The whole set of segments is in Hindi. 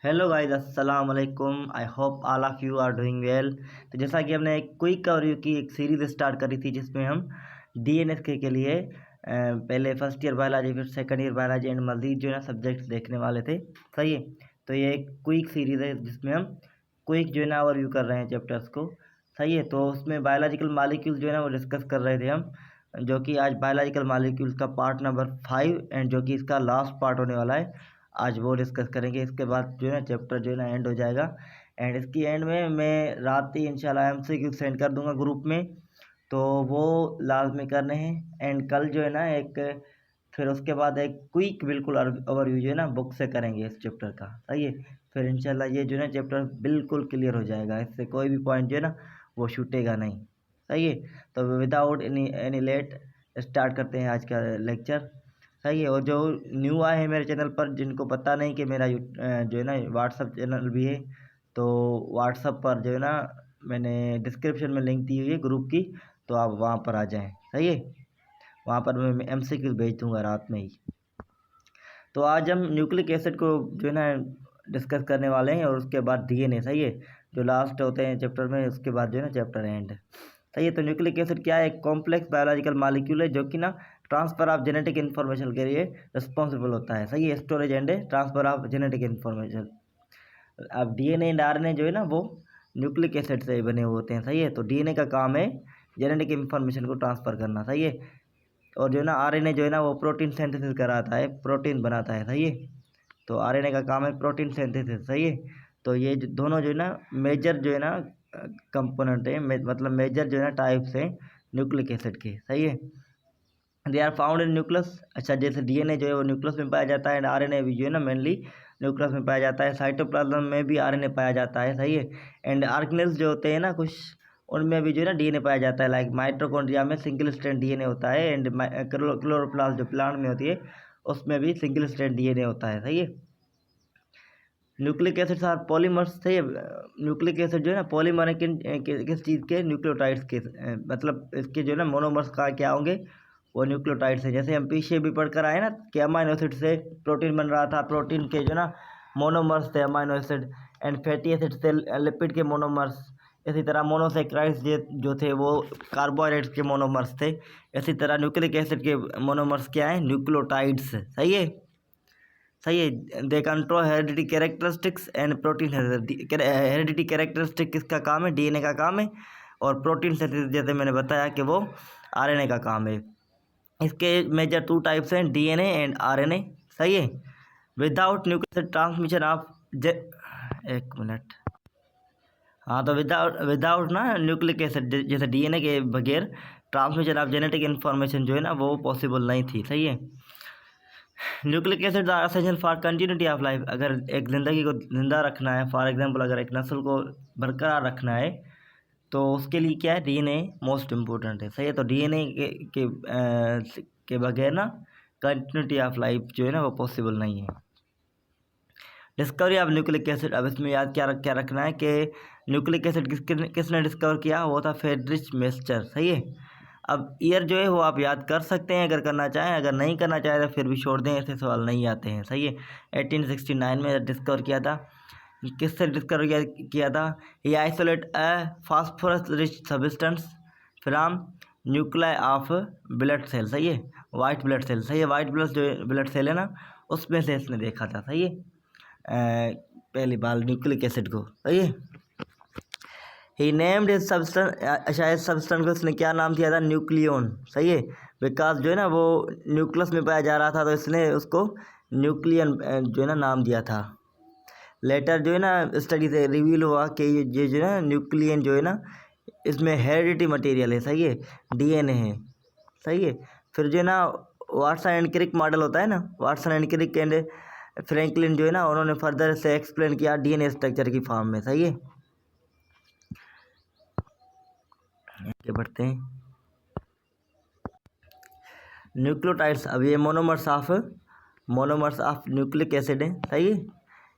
हेलो गाइस, अस्सलाम वालेकुम। I hope all of you are doing well. तो जैसा कि हमने एक क्विक ओवरव्यू की एक सीरीज़ स्टार्ट करी थी जिसमें हम डीएनएस के लिए पहले फर्स्ट ईयर बायोलॉजी फिर सेकंड ईयर बायोलॉजी एंड मज़ीद जो है ना सब्जेक्ट्स देखने वाले थे। सही है। तो ये एक क्विक सीरीज़ है जिसमें हम क्विक जो है ना ओवरव्यू कर रहे हैं चैप्टर्स को। सही है। तो उसमें बायोलॉजिकल मॉलिक्यूल जो है ना वो डिस्कस कर रहे थे हम, जो कि आज बायोलॉजिकल मॉलिक्यूल्स का पार्ट नंबर 5 एंड जो कि इसका लास्ट पार्ट होने वाला है, आज वो डिस्कस करेंगे। इसके बाद जो है ना चैप्टर जो है ना एंड हो जाएगा। एंड इसकी एंड में मैं रात ही इंशाल्लाह एमसीक्यू सेंड कर दूंगा ग्रुप में, तो वो लाजमी करने हैं। एंड कल जो है ना एक फिर उसके बाद एक क्विक बिल्कुल ओवरव्यू जो है ना बुक से करेंगे इस चैप्टर का। सही है। फिर इंशाल्लाह ये जो है ना चैप्टर बिल्कुल क्लियर हो जाएगा, इससे कोई भी पॉइंट जो है ना वो छूटेगा नहीं। सही है। तो विदाउट एनी लेट स्टार्ट करते हैं आज का लेक्चर। सही है। और जो न्यू आए हैं मेरे चैनल पर, जिनको पता नहीं कि मेरा जो है ना व्हाट्सअप चैनल भी है, तो व्हाट्सअप पर जो है ना मैंने डिस्क्रिप्शन में लिंक दी हुई है ग्रुप की, तो आप वहाँ पर आ जाएं। सही है। वहाँ पर मैं एमसीक्यू भेज दूँगा रात में ही। तो आज हम न्यूक्लिक एसिड को जो है ना डिस्कस करने वाले हैं, और उसके बाद डीएनए। सही है। जो लास्ट होते हैं चैप्टर में, उसके बाद जो है ना चैप्टर एंड। सही है। तो न्यूक्लिक एसिड क्या है? एक कॉम्प्लेक्स बायोलॉजिकल मॉलिक्यूल है जो कि ना ट्रांसफर ऑफ जेनेटिक इन्फॉर्मेशन के लिए रिस्पॉन्सिबल होता है। सही है। Storage and transfer of genetic information. अब डीएनए एंड आरएनए जो है ना वो न्यूक्लिक एसिड से बने हुए होते हैं। सही है। तो डीएनए का काम है जेनेटिक इन्फॉर्मेशन को ट्रांसफ़र करना। सही है। और जो है ना आरएनए जो है ना वो प्रोटीन सिंथेसिस कराता है, प्रोटीन बनाता है। सही है। तो आरएनए का काम है प्रोटीन सिंथेसिस। सही है। तो ये दोनों जो है ना मेजर जो है ना कंपोनेंट है, मतलब मेजर जो है ना टाइप्स हैं न्यूक्लिक एसिड के। सही है। They are found in nucleus. अच्छा, जैसे डीएनए जो है वो न्यूक्लियस में पाया जाता है, एंड आरएनए भी जो है ना मेनली न्यूक्लियस में पाया जाता है। साइटोप्लाज्म में भी आरएनए पाया जाता है। सही है। एंड ऑर्गेनेल्स जो होते हैं ना कुछ, उनमें भी जो है ना डीएनए पाया जाता है। लाइक माइटोकॉन्ड्रिया में सिंगल स्ट्रैंड डीएनए होता है, एंड क्लोरोप्लास्ट जो प्लांट में होती है उसमें भी सिंगल स्ट्रैंड डीएनए होता है। सही है। Nucleic acids are polymers. सही है। न्यूक्लिक एसिड जो है ना पॉलीमर है किस चीज़ के? न्यूक्लियोटाइड्स के। मतलब इसके जो है ना मोनोमर्स का क्या होंगे? वो न्यूक्लियोटाइड्स है। जैसे हम पीछे भी पढ़कर आए ना कि अमाइनो एसिड से प्रोटीन बन रहा था, प्रोटीन के जो ना मोनोमर्स थे amino acid, and fatty acid से लिपिड के मोनोमर्स। इसी तरह मोनोसेक्राइड्स जो थे वो कार्बोहाइड्रेट्स के मोनोमर्स थे। इसी तरह न्यूक्लिक एसिड के मोनोमर्स क्या है? न्यूक्लियोटाइड्स। सही है। सही है। They control heredity characteristics and protein. Heredity characteristic किसका काम है? डीएनए का काम है। और प्रोटीन सिंथेसिस जैसे मैंने बताया कि वो आरएनए का काम है। इसके मेजर 2 टाइप्स हैं, डीएनए एंड आरएनए। सही है। विदाउट न्यूक्लियर ट्रांसमिशन ऑफ एक मिनट। हाँ, तो विदाउट विदाउट ना न्यूक्लिक एसिड जैसे डीएनए के बगैर ट्रांसमिशन ऑफ जेनेटिक इन्फॉर्मेशन जो है ना वो पॉसिबल नहीं थी। सही है। Nucleic acid are essential for continuity of life. अगर एक ज़िंदगी को ज़िंदा रखना है, फॉर एग्जांपल अगर एक नस्ल को बरकरार रखना है, तो उसके लिए क्या है? डीएनए मोस्ट इम्पोर्टेंट है। सही है। तो डीएनए के बगैर ना कंटिन्यूटी ऑफ लाइफ जो है ना वो पॉसिबल नहीं है। Discovery of nucleic acid. अब इसमें याद क्या रखना है कि न्यूक्लिक एसिड किसने डिस्कवर किया? वो था फ्रेडरिच मेस्चर। सही है। अब ईयर जो है वो आप याद कर सकते हैं अगर करना चाहें, अगर नहीं करना चाहें तो फिर भी छोड़ दें, ऐसे सवाल नहीं आते हैं। सही है। 1869 में डिस्कवर किया था। किससे डिस्कवर किया था? ये isolate a phosphorus rich substance from nuclei of blood cell. सही है। White blood cell. सही है। वाइट ब्लड सेल है ना, उसमें से इसने देखा था। सही है। पहली बार न्यूक्लिक एसिड को। सही है। ही नेम्ड इस सब्सटेंस। शायद सब्सटेंस को इसने क्या नाम दिया था? न्यूक्लियन। सही है। बिकॉज जो है ना वो न्यूक्लियस में पाया जा रहा था, तो इसने उसको न्यूक्लियन जो है ना नाम दिया था। लेटर जो है ना स्टडी से रिवील हुआ कि ये जो है ना न्यूक्लियन जो है ना इसमें हेरिडिटी मटेरियल है। सही है। डीएनए है। सही है। फिर जो है ना वाटसन एंड क्रिक मॉडल होता है ना, Watson and Crick and Franklin जो है ना उन्होंने फर्दर से एक्सप्लेन किया डीएनए स्ट्रक्चर की फॉर्म में। सही है। आगे बढ़ते हैं। न्यूक्लियोटाइड्स। अब ये मोनोमर्स ऑफ न्यूक्लिक एसिड है। सही है।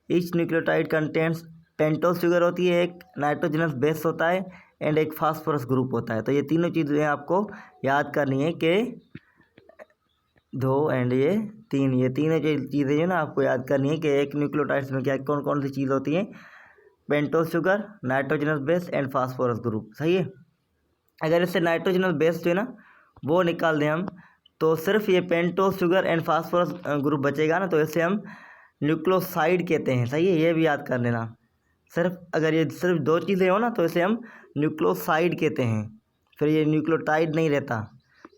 Each nucleotide contents pentose sugar होती है, एक नाइट्रोजनस बेस होता है, एंड एक फास्फोरस ग्रुप होता है। तो ये तीनों चीज़ें आपको याद करनी है कि 2 एंड ये 3, ये तीनों जो चीज़ें जो ना आपको याद करनी है कि एक न्यूक्लियोटाइड्स में क्या कौन कौन सी चीज़ होती हैं। Pentose sugar, nitrogenous base and phosphorus group. सही है। अगर इससे नाइट्रोजनस बेस जो है ना वो निकाल दें हम, तो सिर्फ ये pentose sugar and phosphorus group बचेगा ना, तो इसे हम न्यूक्लियोसाइड कहते हैं। सही है, ये भी याद कर लेना। अगर ये सिर्फ 2 चीज़ें हो ना तो इसे हम न्यूक्लियोसाइड कहते हैं। फिर ये न्यूक्लियोटाइड नहीं रहता,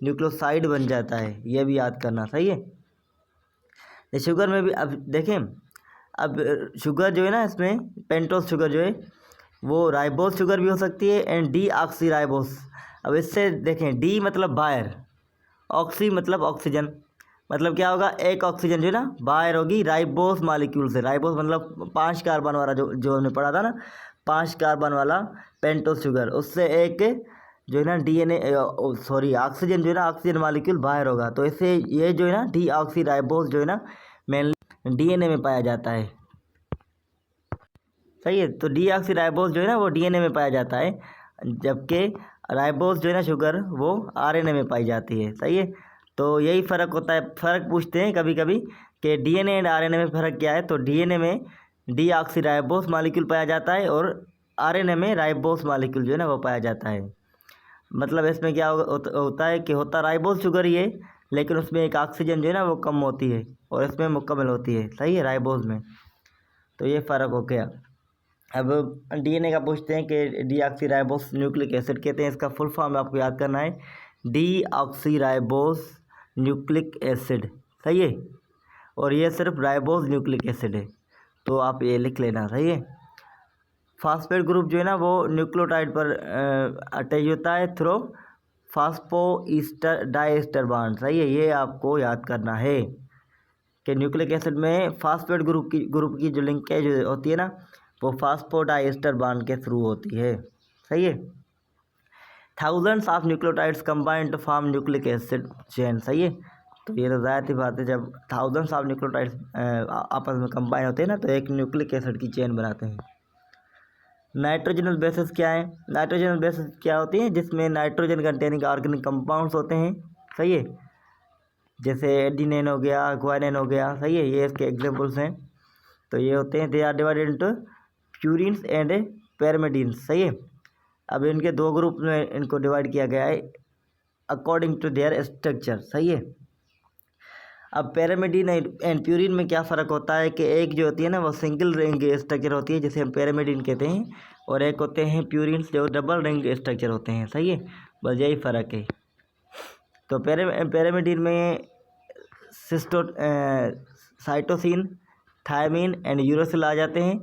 न्यूक्लियोसाइड बन जाता है, ये भी याद करना। सही है। ये शुगर में भी अब देखें, अब शुगर जो है ना इसमें पेंटोस शुगर जो है वो राइबोस शुगर भी हो सकती है एंड डी ऑक्सी राइबोस। अब इससे देखें, डी मतलब बाहर, ऑक्सी मतलब ऑक्सीजन, मतलब क्या होगा, एक ऑक्सीजन जो है ना बाहर होगी राइबोस मॉलिक्यूल से। राइबोस मतलब 5 कार्बन वाला जो हमने पढ़ा था ना, 5 कार्बन वाला पेंटोस शुगर, उससे एक जो है ना ऑक्सीजन जो है ना ऑक्सीजन मॉलिक्यूल बाहर होगा, तो इससे ये जो है ना डी ऑक्सी राइबोस जो है ना मेनली डीएनए में पाया जाता है। सही है। तो डी ऑक्सी राइबोस जो है ना वो डीएनए में पाया जाता है, जबकि राइबोस जो है ना शुगर वो आरएनए में पाई जाती है। सही है। तो यही फ़र्क होता है। फ़र्क पूछते हैं कभी कभी कि डीएनए एंड आरएनए में फ़र्क क्या है, तो डीएनए में डी ऑक्सी राइबोस मॉलिक्यूल पाया जाता है और आरएनए में राइबोस मॉलिक्यूल जो है ना वो पाया जाता है। मतलब इसमें क्या होता है कि होता राइबोस शुगर ही है, लेकिन उसमें एक ऑक्सीजन जो है ना वो कम होती है और इसमें मुकम्मल होती है। सही है, राइबोस में। तो ये फ़र्क हो गया। अब डीएनए का पूछते हैं कि D oxy ribose nucleic acid कहते हैं, इसका फुल फॉर्म आपको याद करना है, D oxy ribose nucleic acid. सही है। और ये सिर्फ राइबोस न्यूक्लिक एसिड है, तो आप ये लिख लेना। सही है। फास्फेट ग्रुप जो है ना वो न्यूक्लियोटाइड पर अटैच होता है थ्रू फास्फोईस्टर डाइएस्टर बॉन्ड। सही है, ये आपको याद करना है कि न्यूक्लिक एसिड में फास्फेट ग्रुप की जो लिंकेज होती है ना वो फास्फोडाइएस्टर बॉन्ड के थ्रू होती है। सही है। Thousands of nucleotides combine to form nucleic acid chain. सही है। तो ये तो ज़ाहिर सी बात है, जब थाउजेंड्स ऑफ न्यूक्लियोटाइड्स आपस में कंबाइन होते हैं ना तो एक न्यूक्लिक एसिड की चेन बनाते हैं। नाइट्रोजनल बेसिस क्या है? नाइट्रोजनल बेसिस क्या होती है? जिसमें नाइट्रोजन कंटेनिंग ऑर्गेनिक कंपाउंड्स होते हैं। सही है। जैसे एडिनिन हो गया, ग्वानिन हो गया। सही है, ये इसके एग्जांपल्स हैं। तो ये होते हैं, they are divided into purines and pyrimidines. सही है। अब इनके 2 ग्रुप में इनको डिवाइड किया गया है अकॉर्डिंग टू देयर स्ट्रक्चर। सही है। अब पैरामिडीन एंड प्यूरिन में क्या फ़र्क होता है कि एक जो होती है ना वो सिंगल रिंग स्ट्रक्चर होती है जिसे हम पैरामिडीन कहते हैं, और एक होते हैं प्यूरिन्स जो डबल रिंग स्ट्रक्चर होते हैं। सही है, बस यही फ़र्क है। तो पैरामिडीन में साइटोसिन, थायमिन एंड यूरोसिल आ जाते हैं।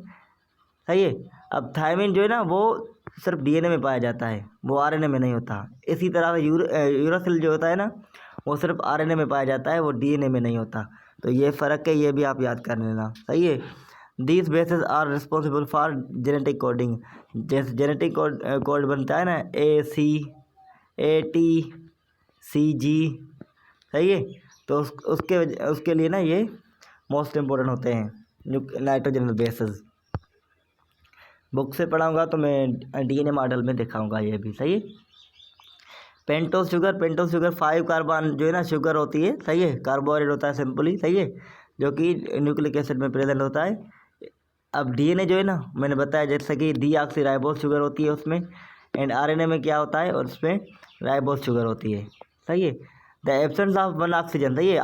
सही है। अब थायमिन जो है ना वो सिर्फ डीएनए में पाया जाता है, वो आरएनए में नहीं होता। इसी तरह यूरोसिल जो होता है ना वो सिर्फ आरएनए में पाया जाता है, वो डीएनए में नहीं होता। तो ये फ़र्क है, ये भी आप याद कर लेना। सही है। These bases are responsible for genetic coding. जैसे जेनेटिक कोड बनता है ना ACATCG। सही है। तो उसके लिए ना ये मोस्ट इम्पोर्टेंट होते हैं नाइट्रोजनल बेसिस। बुक से पढ़ाऊँगा तो मैं डीएनए मॉडल में दिखाऊँगा ये भी। सही है। पेंटोस शुगर 5 कार्बन जो है ना शुगर होती है। सही है। कार्बोहाइड्रेट होता है सिंपली। सही है, जो कि न्यूक्लिक एसिड में प्रेजेंट होता है। अब डीएनए जो है ना मैंने बताया जैसे कि डी ऑक्सी राइबोस शुगर होती है उसमें, एंड आरएनए में क्या होता है और उसमें राइबोस शुगर होती है। सही है। The absence of one oxygen. सही है।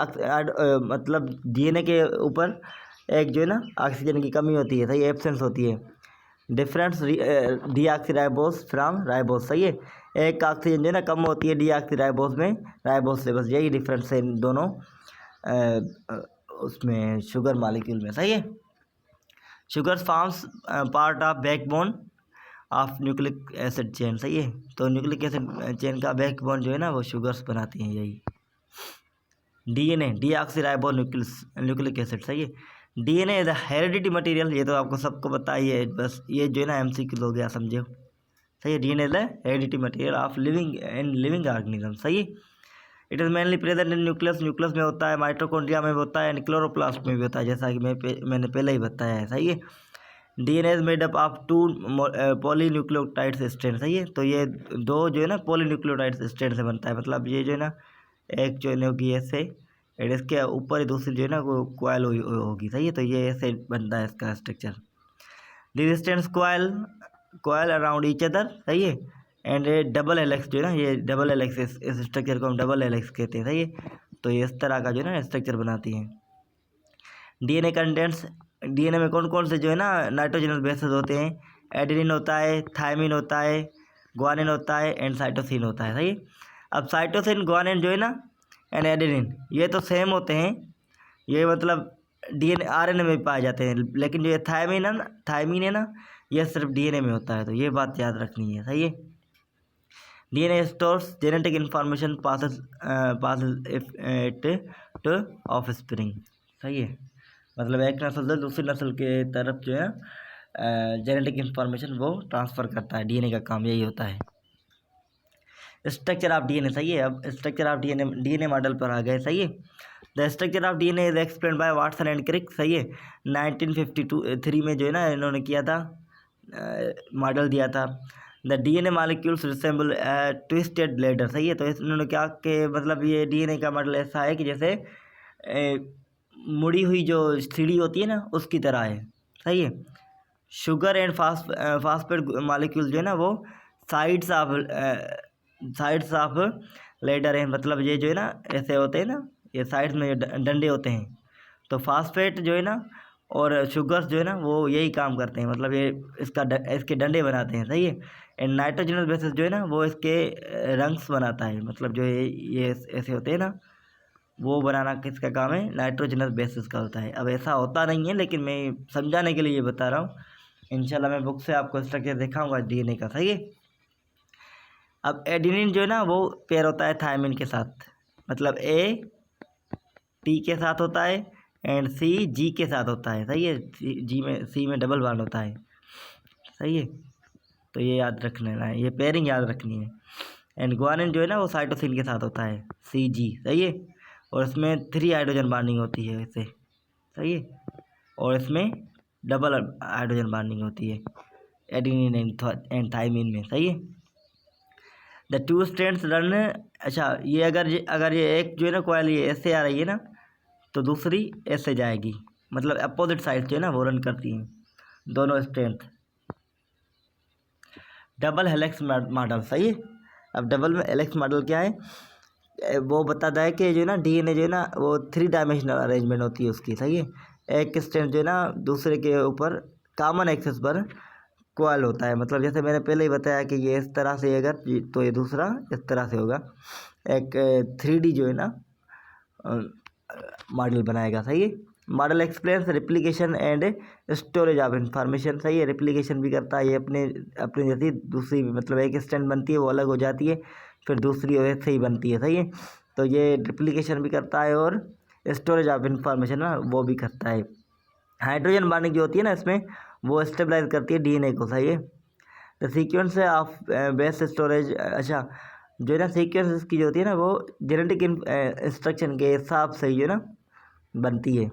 मतलब डीएनए के ऊपर एक जो है ना ऑक्सीजन की कमी होती है। सही, एब्सेंस होती है। Difference D oxy ribose from ribose. सही है, एक ऑक्सीजन जो है ना कम होती है डी ऑक्सी राइबोस में राइबोस से, बस यही डिफरेंस है इन दोनों उसमें शुगर मॉलिक्यूल में। सही है। Sugar forms part of backbone of nucleic acid chain. सही है। तो न्यूक्लिक एसिड चेन का बैकबोन जो है ना वो शुगर्स बनाती हैं। यही DNA D oxy ribose nucleic acid. सही है। DNA is the heredity material, ये तो आपको सबको पता ही है, बस ये जो है ना एमसीक्यू हो गया, समझो। सही है। DNA is the heredity material of living organism. सही है। It is mainly present in nucleus में होता है, माइटोकॉन्ड्रिया में भी होता है, एंड क्लोरोप्लास्ट में भी होता है, जैसा कि मैंने पहले ही बताया है। सही है। DNA is made up of 2 polynucleotides strand. सही है। तो ये 2 जो है ना पॉलीन्यूक्लियोटाइड्स स्ट्रैंड से बनता है, मतलब ये जो है ना एक जो है होगी ऐसे, एंड इसके ऊपर ही दूसरी जो है ना वो कॉयल होगी, सही है। तो ये ऐसे बनता है इसका structure. Resistance coil around each other, सही है। एंड डबल हेलिक्स जो है ना, ये डबल हेलिक्स, इस स्ट्रक्चर को हम डबल हेलिक्स कहते हैं, सही है। तो ये इस तरह का जो है ना स्ट्रक्चर बनाती है। डीएनए कंटेंट्स, डीएनए में कौन कौन से जो है ना नाइट्रोजनस बेसेस होते हैं? एडेनिन होता है, थायमिन होता है, ग्वानिन होता है एंड साइटोसिन होता है, सही है। अब साइटोसिन, ग्वानिन जो है ना एंड एडेनिन, ये तो सेम होते हैं, ये मतलब डीएनए आरएनए में पाए जाते हैं, लेकिन जो ये थायमिन है ना, ये सिर्फ डीएनए में होता है। तो ये बात याद रखनी है, सही है। DNA stores genetic information, passes it two of spring, सही है। मतलब एक नस्ल से दूसरी नस्ल के तरफ जो है जेनेटिक इंफॉर्मेशन वो ट्रांसफ़र करता है। डीएनए का काम यही होता है। स्ट्रक्चर ऑफ डीएनए, सही है। अब स्ट्रक्चर ऑफ डीएनए मॉडल पर आ गए, सही है। The structure of DNA is explain by Watson and Crick, सही है। 1953 में जो है ना इन्होंने किया था, मॉडल दिया था। The DNA molecules resemble twisted ladder, सही है। तो इन्होंने क्या कि मतलब ये डीएनए का मॉडल ऐसा है कि जैसे मुड़ी हुई जो सीढ़ी होती है ना उसकी तरह है, सही है। शुगर एंड फास्फेट मॉलिक्यूल जो है ना वो साइड्स ऑफ लेडर है। मतलब ये जो है ना ऐसे होते हैं ना, ये साइड्स में डंडे होते हैं। तो फास्फेट जो है ना और शुगर्स जो है ना वो यही काम करते हैं, मतलब ये इसके डंडे बनाते हैं, सही है। एंड नाइट्रोजनस बेसिस जो है ना वो इसके रंग्स बनाता है। मतलब जो ये ऐसे होते हैं ना, वो बनाना किसका काम है? नाइट्रोजनस बेसिस का होता है। अब ऐसा होता नहीं है, लेकिन मैं समझाने के लिए ये बता रहा हूँ। इंशाल्लाह मैं बुक से आपको स्ट्रक्चर दिखाऊंगा डीएनए का, सही है। अब एडेनिन जो है ना वो पेयर होता है थायमिन के साथ, मतलब ए टी के साथ होता है एंड सी जी के साथ होता है, सही है। सी में डबल बॉन्ड होता है, सही है। तो ये याद रखना है, ये पेयरिंग याद रखनी है। एंड ग्वानिन जो है ना वो साइटोसिन के साथ होता है, सी जी, सही है। और इसमें 3 हाइड्रोजन बॉन्डिंग होती है इससे, सही है। और इसमें डबल हाइड्रोजन बॉन्डिंग होती है एडेनिन एंड थायमिन में, सही है। द टू स्ट्रैंड्स रन, अच्छा ये अगर ये एक जो है ना कॉइल ये ऐसे आ रही है ना, तो दूसरी ऐसे जाएगी, मतलब अपोजिट साइड जो है ना वो रन करती हैं दोनों स्ट्रैंड। डबल हेलिक्स मॉडल, सही है। अब डबल हेलिक्स मॉडल क्या है? वो बताता है कि जो है ना डीएनए जो है ना वो 3 डायमेंशनल अरेंजमेंट होती है उसकी, सही है। एक स्ट्रैंड जो है ना दूसरे के ऊपर कॉमन एक्सेस पर कॉइल होता है। मतलब जैसे मैंने पहले ही बताया कि ये इस तरह से अगर तो ये दूसरा इस तरह से होगा। एक 3D जो है ना मॉडल बनाएगा, सही है। Model explains replication and storage of information, सही है। रिप्लिकेशन भी करता है ये अपने जैसी दूसरी, मतलब एक स्टैंड बनती है वो अलग हो जाती है, फिर दूसरी वैसे ही बनती है, सही है। तो ये रिप्लिकेशन भी करता है और स्टोरेज ऑफ इंफॉर्मेशन ना वो भी करता है। हाइड्रोजन बॉन्डिंग जो होती है ना इसमें वो स्टेबलाइज करती है डीएनए को, सही है। The sequence of base storage, अच्छा जो है ना सीक्वेंस की जो होती है ना वो जेनेटिक इंस्ट्रक्शन के हिसाब से ही जो है ना बनती है।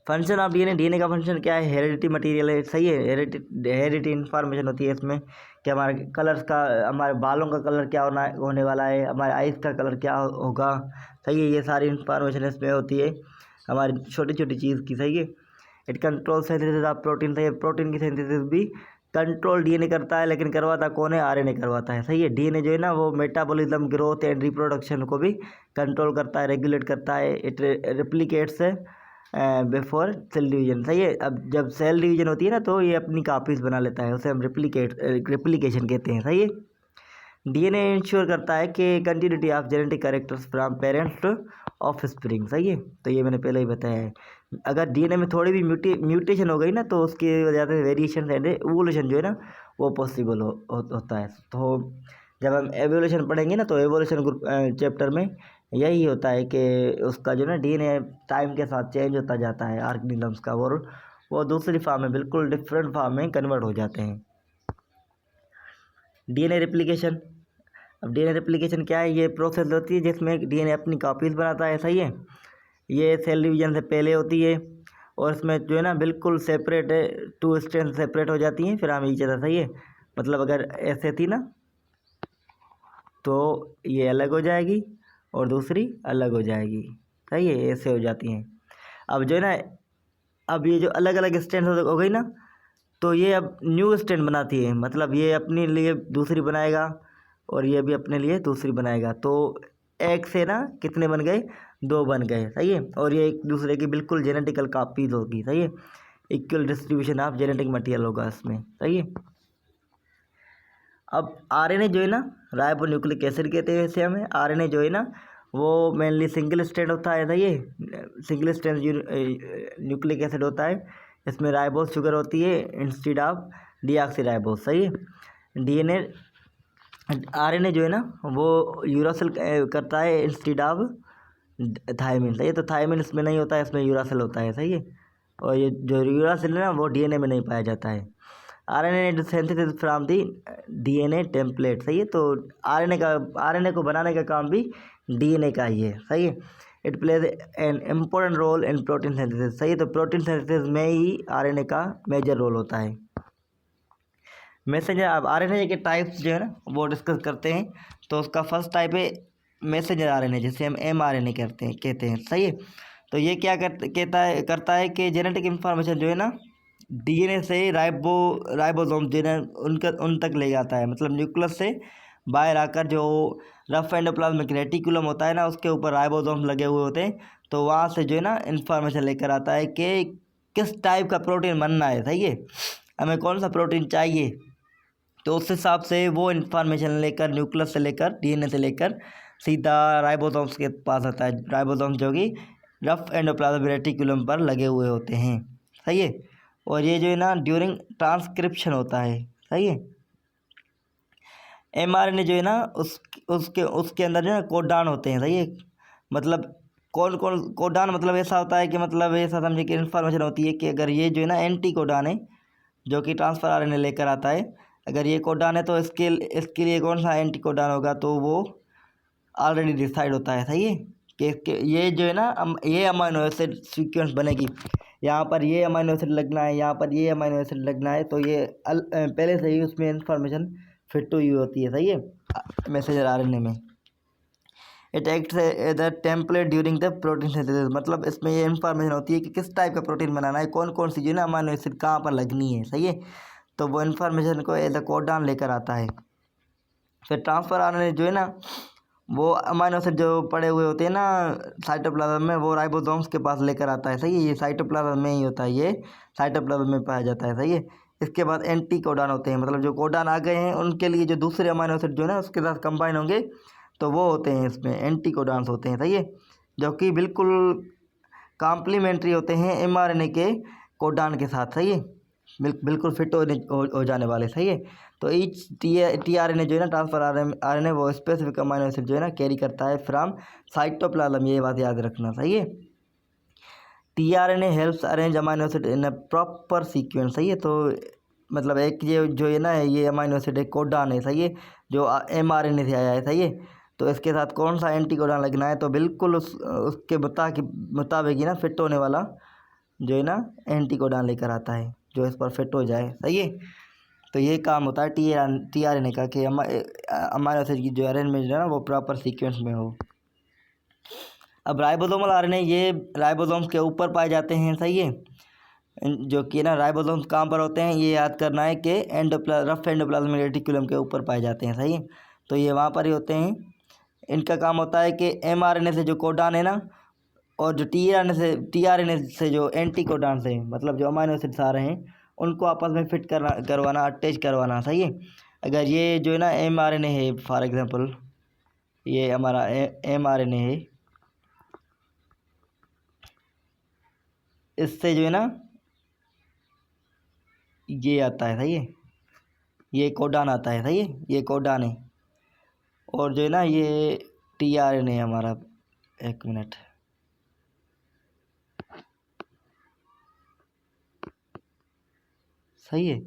फंक्शन ऑफ डीएनए का फंक्शन क्या है? हेरिडिटी मटेरियल है, सही है। हेरिडिटी इंफॉर्मेशन होती है इसमें कि हमारे कलर्स का, हमारे बालों का कलर क्या होने वाला है, हमारे आइज़ का कलर क्या होगा, सही है। ये सारी इंफॉर्मेशन इसमें होती है हमारी छोटी छोटी चीज़ की, सही है। It control synthesis of protein, सही है। प्रोटीन की सिंथेसिस भी कंट्रोल डीएनए करता है, लेकिन करवाता कौन है? आरएनए करवाता है, सही है। डीएनए जो है ना वो मेटाबॉलिज्म, ग्रोथ एंड रिप्रोडक्शन को भी कंट्रोल करता है, रेगुलेट करता है। It replicates before cell division, सही है। अब जब सेल डिवीजन होती है ना तो ये अपनी कापीज बना लेता है, उसे हम रिप्लिकेशन कहते हैं, सही है। डीएनए इंश्योर करता है कि continuity of genetic characters from parents two of spring, सही है। तो ये मैंने पहले ही बताया है। अगर डीएनए में थोड़ी भी म्यूटेशन हो गई ना तो उसकी वजह से वेरिएशन एंड एवोल्यूशन जो है ना वो पॉसिबल होता है। तो जब हम एवोल्यूशन पढ़ेंगे ना तो एवोल्यूशन ग्रुप चैप्टर में यही होता है कि उसका जो ना डीएनए टाइम के साथ चेंज होता जाता है ऑर्गेनिजम्स का, और वो दूसरी फॉर्म में, बिल्कुल डिफरेंट फॉर्म में कन्वर्ट हो जाते हैं। डीएनए रेप्लिकेशन, अब डीएनए रेप्लिकेशन क्या है? ये प्रोसेस होती है जिसमें डीएनए अपनी कॉपीज़ बनाता है, सही है। ये सेल डिवीजन से पहले होती है और इसमें जो है ना बिल्कुल सेपरेट है, 2 स्ट्रैंड सेपरेट हो जाती हैं, फिर हम ईच अदर, सही है। मतलब अगर ऐसे थी ना तो ये अलग हो जाएगी और दूसरी अलग हो जाएगी। सही है, ऐसे हो जाती हैं। अब जो है ना, अब ये जो अलग अलग स्टैंड हो गई ना, तो ये अब न्यू स्टैंड बनाती है, मतलब ये अपने लिए दूसरी बनाएगा और ये भी अपने लिए दूसरी बनाएगा। तो एक से ना कितने बन गए, 2 बन गए। सही है, और ये एक दूसरे की बिल्कुल जेनेटिकल कापीज होगी। सही है, equal distribution of genetic material होगा इसमें। सही है। अब आरएनए जो है ना, राइबो न्यूक्लिक एसिड कहते हैं इसे हमें। आरएनए जो है ना वो मेनली सिंगल स्ट्रैंड होता है। सही है, सिंगल स्ट्रैंड न्यूक्लिक एसिड होता है। इसमें राइबोस शुगर होती है इंस्टेड ऑफ डीऑक्सीराइबोस। सही है। डीएनए आरएनए जो है ना वो यूरासिल करता है इंस्टेड ऑफ थायमिन। सही है, तो थायमिन इसमें नहीं होता है, इसमें यूरासिल होता है। सही है, और ये जो यूरासिल है ना वो डीएनए में नहीं पाया जाता है। RNA synthesis from the DNA template. सही है, तो आरएनए को बनाने का काम भी डीएनए का ही है। सही है। It plays an important role in protein synthesis. सही है, तो प्रोटीन सिंथेसिस में ही आरएनए का मेजर रोल होता है। मैसेंजर, अब आरएनए के टाइप्स जो है ना वो डिस्कस करते हैं। तो उसका फर्स्ट टाइप है मैसेंजर आरएनए, जिसे हम एमआरएनए कहते हैं। सही है, तो ये क्या करता है कि जेनेटिक इंफॉर्मेशन जो है ना डीएनए से राइबोसोम जो है उन तक ले जाता है। मतलब न्यूक्लियस से बाहर आकर जो रफ एंडोप्लाज्मिक रेटिकुलम होता है ना उसके ऊपर राइबोसोम लगे हुए होते हैं, तो वहाँ से जो है ना इंफॉर्मेशन लेकर आता है कि किस टाइप का प्रोटीन बनना है। सही है, हमें कौन सा प्रोटीन चाहिए, तो उस हिसाब से वो इन्फॉर्मेशन लेकर न्यूक्लियस से लेकर डीएनए से लेकर सीधा राइबोसोम्स के पास आता है। राइबोसोम्स जो कि रफ एंडोप्लाज्मिक रेटिकुलम पर लगे हुए होते हैं। सही है, और ये जो है ना ड्यूरिंग ट्रांसक्रिप्शन होता है। सही है। एमआरएनए जो है ना उसके अंदर जो है कोडान होते हैं। सही है, मतलब कौन कौन कोडान, मतलब ऐसा होता है कि मतलब ऐसा समझे कि इन्फॉर्मेशन होती है कि अगर ये जो है ना एंटी कोडान है जो कि ट्रांसफर आरएनए लेकर आता है, अगर ये कोडान है तो इसके लिए कौन सा एंटी कोडान होगा, तो वो ऑलरेडी डिसाइड होता है। सही है, कि ये जो है ना ये अमाइनो एसिड सीक्वेंस बनेगी, यहाँ पर ये अमाइनो एसिड लगना है, यहाँ पर ये अमाइनो एसिड लगना है, तो ये पहले से ही उसमें इंफॉर्मेशन फिट हुई होती है। सही है, मैसेंजर आरएनए में। It acts as a template during the protein synthesis, मतलब इसमें ये इन्फॉर्मेशन होती है कि किस टाइप का प्रोटीन बनाना है, कौन कौन सी जो है ना अमाइनो एसिड कहाँ पर लगनी है। सही है, तो वो इन्फॉर्मेशन को एज अ कोडान लेकर आता है। फिर ट्रांसफर आरएनए जो है ना वो अमाइनो एसिड जो पड़े हुए होते हैं ना साइटोप्लाज्म में, वो राइबोसोम्स के पास लेकर आता है। सही है, ये साइटोप्लाज्म में ही होता है, ये साइटोप्लाज्म में पाया जाता है। सही है, इसके बाद एंटी कोडान होते हैं, मतलब जो कोडान आ गए हैं उनके लिए जो दूसरे अमाइनो एसिड जो है ना उसके साथ कंबाइन होंगे, तो वो होते हैं इसमें एंटी कोडान्स होते हैं। सही है, जो कि बिल्कुल कॉम्प्लीमेंट्री होते हैं एमआरएनए के कोडान के साथ। सही है, बिल्कुल फिट हो जाने वाले। सही है, तो ईच टीआरएनए जो है ना ट्रांसफर आरएनए वो स्पेसिफिक अमाइनो एसिड जो है ना कैरी करता है फ्रॉम साइटोप्लाज्म, ये बात याद रखना। सही है, tRNA helps arrange amino acid in a proper sequence. सही है, तो मतलब एक ये जो है ना ये अमाइनो एसिड एक कोडान है। सही है, जो एमआरएनए से आया है। सही है, तो इसके साथ कौन सा एंटी कोडान लगना है, तो बिल्कुल उसके मुताबिक ही ना फिट होने वाला जो है ना एंटी कोडान लेकर आता है जो इस पर फिट हो जाए। सही है, तो ये काम होता है टीआरएनए का कि अमाइनो एसिड की जो अरेंजमेंट है ना वो प्रॉपर सीक्वेंस में हो। अब राइबोसोमल आरएनए ये राइबोसोम्स के ऊपर पाए जाते हैं। सही है, जो कि ना राइबोसोम्स कहाँ पर होते हैं ये याद करना है कि रफ एंडोप्लाज्मिक रेटिकुलम के ऊपर पाए जाते हैं। सही है, तो ये वहाँ पर ही होते हैं। इनका काम होता है कि एमआरएनए से जो कोडान है ना और जो टीआरएनए से जो एंटी कोडान से मतलब जो अमाइनो एसिड्स आ रहे हैं उनको आपस में फिट करवाना अटैच करवाना। सही है, अगर ये जो है ना एमआरएनए है, फॉर एग्जांपल ये हमारा एमआरएनए है, इससे जो है ना ये आता है। सही है, ये कोडान आता है। सही है, ये कोडान है, और जो है ना ये टीआरएनए हमारा, एक मिनट, सही है,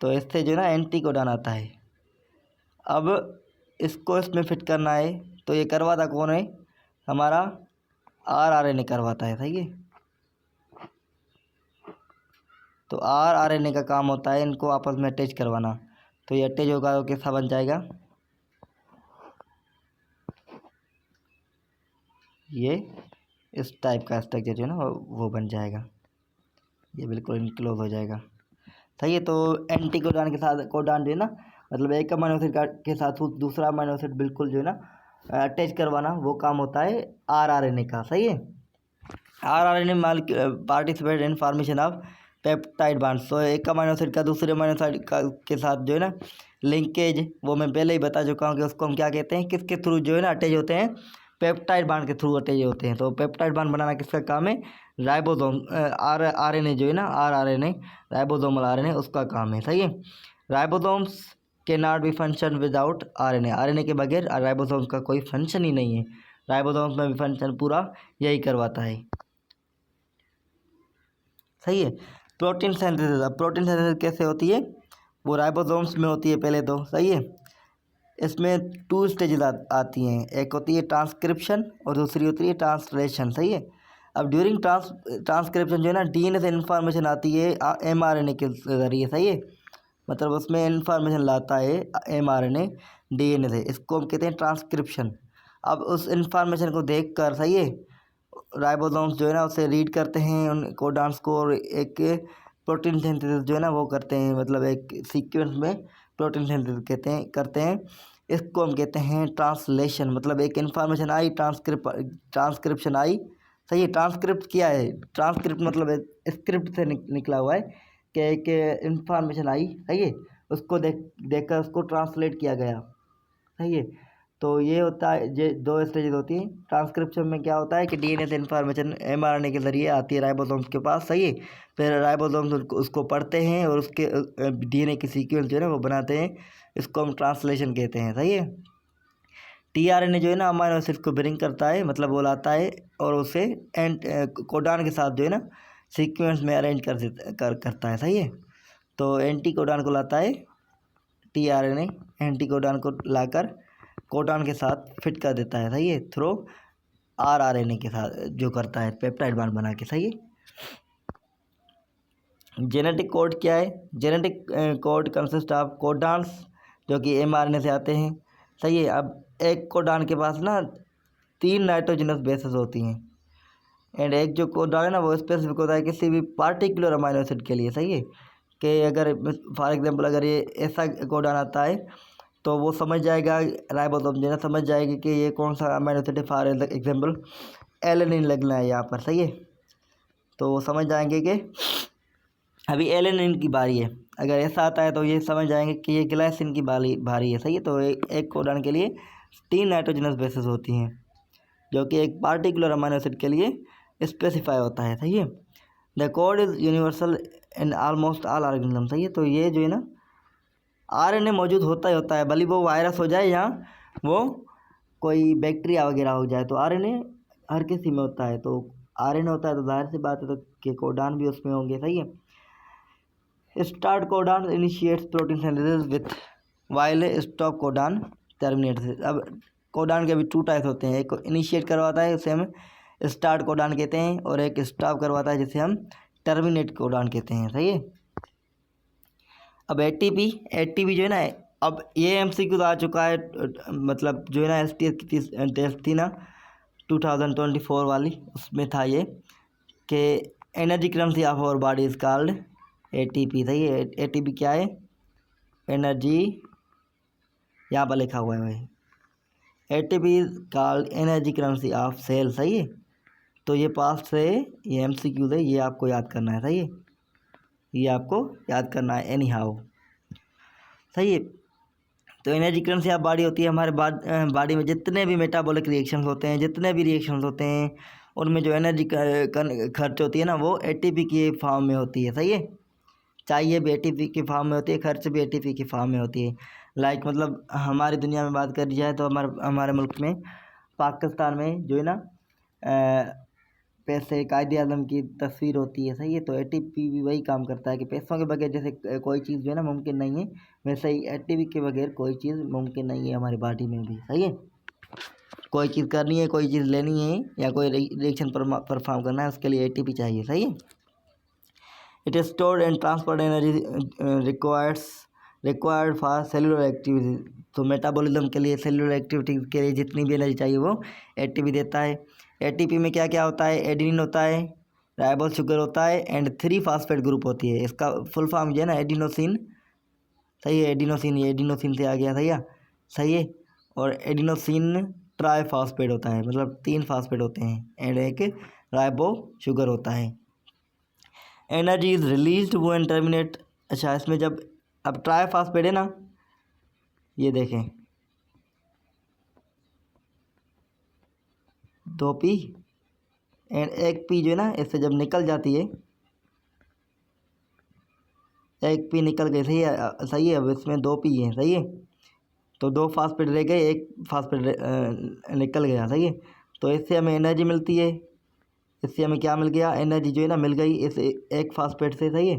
तो इससे जो है ना एंटी कोडान आता है। अब इसको इसमें फिट करना है, तो ये करवाता कौन है, हमारा आरएनए करवाता है। सही है, तो आरएनए का काम होता है इनको आपस में अटैच करवाना, तो ये अटैच होगा तो कैसा बन जाएगा, ये इस टाइप का स्ट्रक्चर जो है ना वो बन जाएगा, ये बिल्कुल इनक्लोज हो जाएगा। सही है। तो एंटी कोडान के साथ कोडान जो है ना मतलब एक अमीनो एसिड के साथ दूसरा अमीनो एसिड बिल्कुल जो है ना अटैच करवाना, वो काम होता है आरआरएनए का। सही है। RRNA participate in formation of peptide bonds. तो एक अमीनो एसिड का दूसरे अमीनो एसिड के साथ जो है ना लिंकेज, वो मैं पहले ही बता चुका हूँ कि उसको हम क्या कहते हैं, किसके थ्रू जो है ना अटैच होते हैं, पेप्टाइड बांड के थ्रू अटैच होते हैं। तो पेप्टाइड बांड बनाना किसका काम है, राइबोसोम आरएनए जो है ना आरआरएनए राइबोसोमल आरएनए उसका काम है। सही है। राइबोसोम्स के not be function without RNA, RNA के बगैर राइबोसोम का कोई फंक्शन ही नहीं है। राइबोसोम्स में भी फंक्शन पूरा यही करवाता है। सही है। प्रोटीन सिंथेसिस, अब प्रोटीन सिंथेसिस कैसे होती है, वो राइबोसोम्स में होती है पहले तो। सही है। इसमें 2 स्टेजेस आती हैं, एक होती है ट्रांसक्रिप्शन और दूसरी होती है ट्रांसलेशन। सही है। अब ड्यूरिंग ट्रांसक्रिप्शन जो है ना डीएनए से इन्फॉर्मेशन आती है एमआरएनए के ज़रिए। सही है। मतलब उसमें इन्फॉर्मेशन लाता है एमआरएनए डीएनए से, इसको हम कहते हैं ट्रांसक्रिप्शन। अब उस इन्फॉर्मेशन को देख कर, सही है, राइबोसोम्स जो है ना उसे रीड करते हैं उन कोडान्स को, और एक प्रोटीन सिंथेसिस जो है ना वो करते हैं, मतलब एक सीक्वेंस में प्रोटीन सिंथेसिस करते हैं। इसको हम कहते हैं ट्रांसलेशन। मतलब एक इन्फॉर्मेशन आई, ट्रांसक्रिप्शन आई। सही है। ट्रांसक्रिप्ट क्या है, ट्रांसक्रिप्ट मतलब स्क्रिप्ट से निकला हुआ है कि एक इन्फॉर्मेशन आई, सही है, उसको देखकर उसको ट्रांसलेट किया गया। सही है। तो ये होता है, ये 2 स्टेजेस होती हैं। ट्रांसक्रिप्शन में क्या होता है कि डीएनए से इन्फॉर्मेशन एमआरएनए के ज़रिए आती है राइबोसोम्स के पास। सही है। फिर राइबोसोम्स उसको पढ़ते हैं और उसके डीएनए की सीक्वेंस जो है ना वो बनाते हैं, इसको हम ट्रांसलेशन कहते हैं। सही है। टीआरएनए जो है ना अमीनो एसिड को ब्रिंग करता है, मतलब वो लाता है और उसे कोडान के साथ जो है ना सीक्वेंस में अरेंज करता है। सही है। तो एंटी कोडान को लाता है टीआरएनए, एंटी कोडान को लाकर कोडान के साथ फिट कर देता है। सही है। थ्रू आरआरएनए के साथ जो करता है पेप्टाइड बांड बना के। सही है। जेनेटिक कोड क्या है, genetic code consist of codons जो कि एमआरएनए से आते हैं। सही है। अब एक कोडान के पास ना 3 नाइट्रोजनस बेसेस होती हैं, एंड एक जो कोडान है ना वो स्पेसिफिक होता है किसी भी पार्टिकुलर अमीनो एसिड के लिए। सही है। कि अगर फॉर एग्जांपल अगर ये ऐसा कोडान आता है तो वो समझ जाएगा, राइबोसोम जो है ना समझ जाएगी कि ये कौन सा अमीनो एसिड है। फॉर एग्जांपल एलेनिन लगना है यहाँ पर। सही है। तो वो समझ जाएंगे कि अभी एलेनिन की बारी है। अगर ऐसा आता है तो ये समझ जाएंगे कि ये ग्लाइसिन की भारी है। सही है। तो एक कोडान के लिए 3 नाइट्रोजनस बेसेस होती हैं जो कि एक पार्टिकुलर अमीनो एसिड के लिए स्पेसिफाई होता है। सही है। The code is universal in almost all organism. सही है। तो ये जो है ना आरएनए मौजूद होता ही होता है, भले वो वायरस हो जाए या वो कोई बैक्टीरिया वगैरह हो जाए, तो आरएनए हर किसी में होता है। तो आरएनए होता है तो जाहिर सी बात है तो कि कोडान भी उसमें होंगे। सही है। Start codon initiates protein synthesis with while stop codon terminates. अब कोडान के भी 2 टाइप्स होते हैं, एक को इनिशिएट करवाता है उसे हम स्टार्ट कोडान कहते हैं, और एक स्टॉप करवाता है जिसे हम टर्मिनेट कोडान कहते हैं। सही है। अब एटीपी जो है ना, अब ये एमसीक्यू आ चुका है, मतलब जो है ना एसटीएस की टेस्ट थी ना 2024 वाली, उसमें था ये कि energy currency of our body is called ATP. सही है। एटीपी क्या है, एनर्जी, यहाँ पर लिखा हुआ है भाई, ATP is called energy currency of cell. सही है। तो ये पास्ट से ये एमसीक्यूज है, ये आपको याद करना है। सही है। ये आपको याद करना है एनी हाउ। सही है। तो एनर्जी करेंसी ऑफ बॉडी होती है हमारे बॉडी में जितने भी मेटाबॉलिक रिएक्शंस होते हैं, जितने भी रिएक्शंस होते हैं, उनमें जो एनर्जी खर्च होती है ना वो एटीपी की फॉर्म में होती है। सही है। चाहिए भी एटीपी की फॉर्म में होती है, खर्च भी एटीपी की फॉर्म में होती है। लाइक मतलब हमारी दुनिया में बात करी जाए तो हमारे मुल्क में पाकिस्तान में जो है ना पैसे कायदे आज़म की तस्वीर होती है। सही है। तो एटीपी भी वही काम करता है कि पैसों के बगैर जैसे कोई चीज़ जो है ना मुमकिन नहीं है, वैसे ही एटीपी के बगैर कोई चीज़ मुमकिन नहीं है हमारी बॉडी में भी। सही है। कोई चीज़ करनी है, कोई चीज़ लेनी है या कोई रिएक्शन परफॉर्म करना है, उसके लिए एटीपी चाहिए। सही है। It is stored and transferred energy required for cellular activity. तो मेटाबॉलिज्म के लिए, सेलुलर एक्टिविटी के लिए जितनी भी एनर्जी चाहिए वो एटीपी देता है। एटीपी में क्या क्या होता है, एडेनिन होता है, राइबोस शुगर होता है एंड 3 फास्फेट ग्रुप होती है। इसका फुल फॉर्म जो है ना एडिनोसिन, सही है, एडिनोसिन, ये एडिनोसिन से आ गया, सही है, सही है। और एडिनोसिन ट्राईफॉस्फेट होता है, मतलब 3 फास्फेट होते हैं एंड एक राइबो शुगर होता है। Energy is released when terminate, अच्छा इसमें जब अब ट्राईफॉस्फेट है ना, ये देखें 2P एंड 1P जो है ना, इससे जब निकल जाती है 1P निकल गई, सही है, सही है। अब इसमें 2P है, सही है, तो 2 फास्फेट रह गए, 1 फास्फेट निकल गया, सही है। तो इससे हमें एनर्जी मिलती है, इससे हमें क्या मिल गया, एनर्जी जो है ना मिल गई इस 1 फास्फेट से, सही है।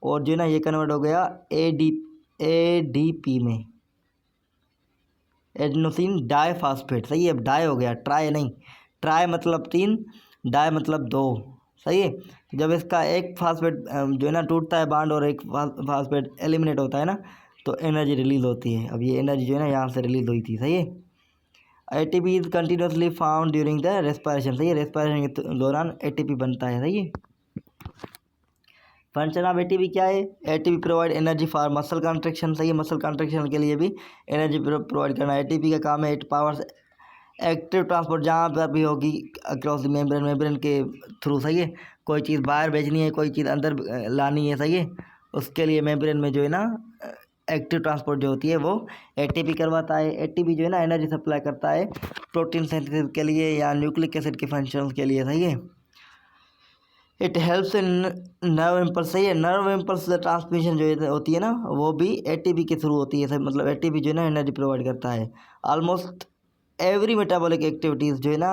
और जो है ना ये कन्वर्ट हो गया ADP में, एडिनोसिन डाईफॉस्फेट, सही है। अब डाई हो गया, ट्राई नहीं, ट्राई मतलब 3, डाई मतलब 2, सही है। जब इसका 1 फास्फेट जो है ना टूटता है बांड और 1 फास्फेट एलिमिनेट होता है ना, तो एनर्जी रिलीज होती है। अब ये एनर्जी जो है ना यहाँ से रिलीज हुई थी, सही है। ATP is continuously found during the respiration, सही है, रेस्पिरेशन के दौरान एटीपी बनता है, सही है। फंक्शन ऑफ एटीपी क्या है, ATP provide energy for muscle contraction, सही है, मसल कॉन्ट्रैक्शन के लिए भी एनर्जी प्रोवाइड करना। एटीपी का काम है 8 पावर्स एक्टिव ट्रांसपोर्ट, जहाँ पर भी होगी अक्रॉस द मेम्ब्रेन, मेम्ब्रेन के थ्रू, सही है। कोई चीज़ बाहर भेजनी है, कोई चीज़ अंदर लानी है, सही है, उसके लिए मेम्ब्रेन में जो है ना एक्टिव ट्रांसपोर्ट जो होती है वो एटीपी करवाता है। एटीपी जो है ना एनर्जी सप्लाई करता है प्रोटीन सिंथेसिस के लिए या न्यूक्लिक एसिड के फंक्शंस के लिए, सही है। It helps in nerve impulse, सही है, नर्व इम्पल्स ट्रांसमिशन जो होती है ना वो भी एटीपी के थ्रू होती है, मतलब एटीपी जो है ना एनर्जी प्रोवाइड करता है। ऑलमोस्ट एवरी मेटाबॉलिक एक्टिविटीज़ जो है ना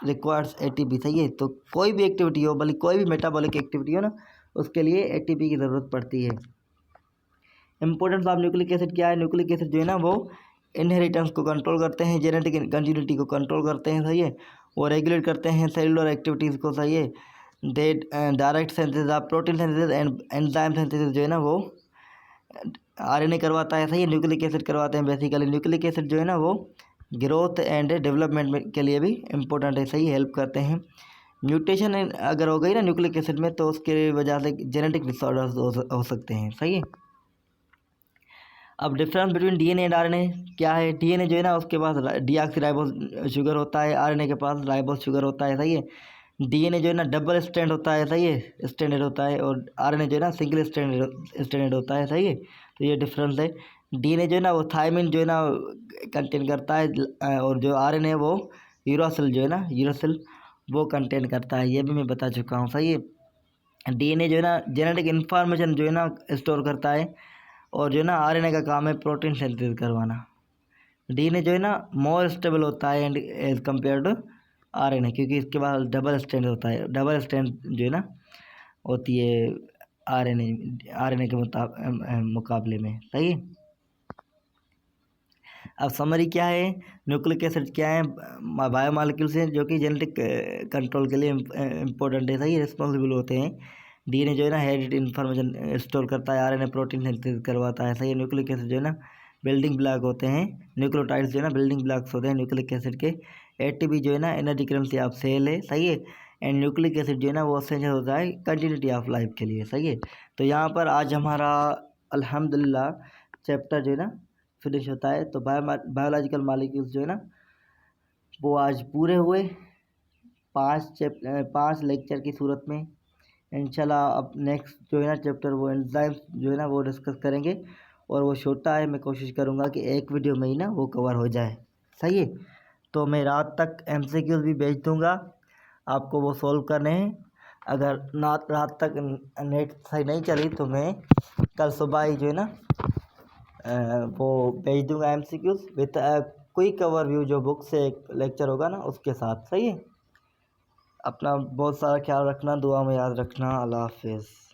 रिक्वायर्स एटीपी, सही है। तो कोई भी एक्टिविटी हो, बल्कि कोई भी मेटाबॉलिक एक्टिविटी हो ना, उसके लिए एटीपी की ज़रूरत पड़ती है। इंपॉर्टेंस ऑफ न्यूक्लिक एसिड क्या है, न्यूक्लिक एसिड जो है ना वो इनहेरिटेंस को कंट्रोल करते हैं, जेनेटिक कंटिन्यूटी को कंट्रोल करते हैं, सही है, वो रेगुलेट करते हैं सेलुलर एक्टिविटीज़ को, सही है। They direct synthesis of protein synthesis and enzyme synthesis जो है ना वो आरएनए करवाता है, सही है, न्यूक्लिक एसिड करवाते हैं। बेसिकली न्यूक्लिक एसिड जो है ना वो ग्रोथ एंड डेवलपमेंट के लिए भी इम्पोर्टेंट है, सही, हेल्प करते हैं। म्यूटेशन अगर हो गई ना न्यूक्लिक एसिड में तो उसके वजह से जेनेटिक डिसऑर्डर्स हो सकते हैं, सही है। अब difference between DNA and RNA क्या है, डीएनए जो है ना उसके पास डीऑक्सीराइबोस शुगर होता है, आरएनए के पास राइबोस शुगर होता है, सही है। डीएनए जो है ना डबल स्ट्रैंड होता है, सही है, स्ट्रैंडेड होता है, और आरएनए जो है ना सिंगल स्ट्रैंडेड होता है, सही है। तो ये डिफरेंस है। डीएनए जो है ना वो थायमिन जो है ना कंटेन करता है, और जो आरएनए वो यूरासिल जो है ना यूरासिल वो कंटेन करता है, ये भी मैं बता चुका हूँ, सही है। डीएनए जो है ना जेनेटिक इन्फॉर्मेशन जो है ना स्टोर करता है, और जो है ना आरएनए का काम है प्रोटीन सिंथेसिस करवाना। डीएनए जो है ना मोर स्टेबल होता है and as compare to RNA, क्योंकि इसके पास डबल स्ट्रैंड होता है, डबल स्ट्रैंड जो है ना होती है आरएनए के मुकाबले में, सही है। अब समरी क्या है, न्यूक्लिक एसिड क्या है, बायोमॉलिक्यूल्स हैं जो कि जेनेटिक कंट्रोल के लिए इम्पोर्टेंट है, सही, रिस्पॉन्सिबल होते हैं। डीएनए जो है ना हेरिटेड इन्फॉर्मेशन स्टोर करता है, आरएनए प्रोटीन सिंथेसिस करवाता है, सही है। न्यूक्लिक एसिड जो है ना बिल्डिंग ब्लॉक होते हैं, न्यूक्लियोटाइड्स जो है ना बिल्डिंग ब्लॉक्स होते हैं न्यूक्लिक एसिड के। एटीपी जो है ना एनर्जी करेंसी ऑफ सेल है, सही है। एंड न्यूक्लिक एसिड जो है ना वो एसेंशियल होता है कंटिन्यूटी ऑफ लाइफ के लिए, सही है। तो यहाँ पर आज हमारा अल्हम्दुलिल्लाह चैप्टर जो है ना फिनिश होता है। तो बायोलॉजिकल मॉलिक्यूल्स जो है ना वो आज पूरे हुए 5 लेक्चर की सूरत में। इंशाल्लाह अब नेक्स्ट जो है ना चैप्टर वो एंजाइम्स जो है ना वो डिस्कस करेंगे, और वो छोटा है, मैं कोशिश करूँगा कि एक वीडियो में ही ना वो कवर हो जाए, सही है। तो मैं रात तक MCQs भी भेज दूँगा, आपको वो सॉल्व करने हैं। अगर रात तक नेट सही नहीं चली तो मैं कल सुबह ही जो है ना वो भेज दूँगा MCQs विथ क्विक ओवरव्यू, जो बुक से एक लेक्चर होगा ना उसके साथ, सही है। अपना बहुत सारा ख्याल रखना, दुआ में याद रखना। अल्लाह हाफिज़।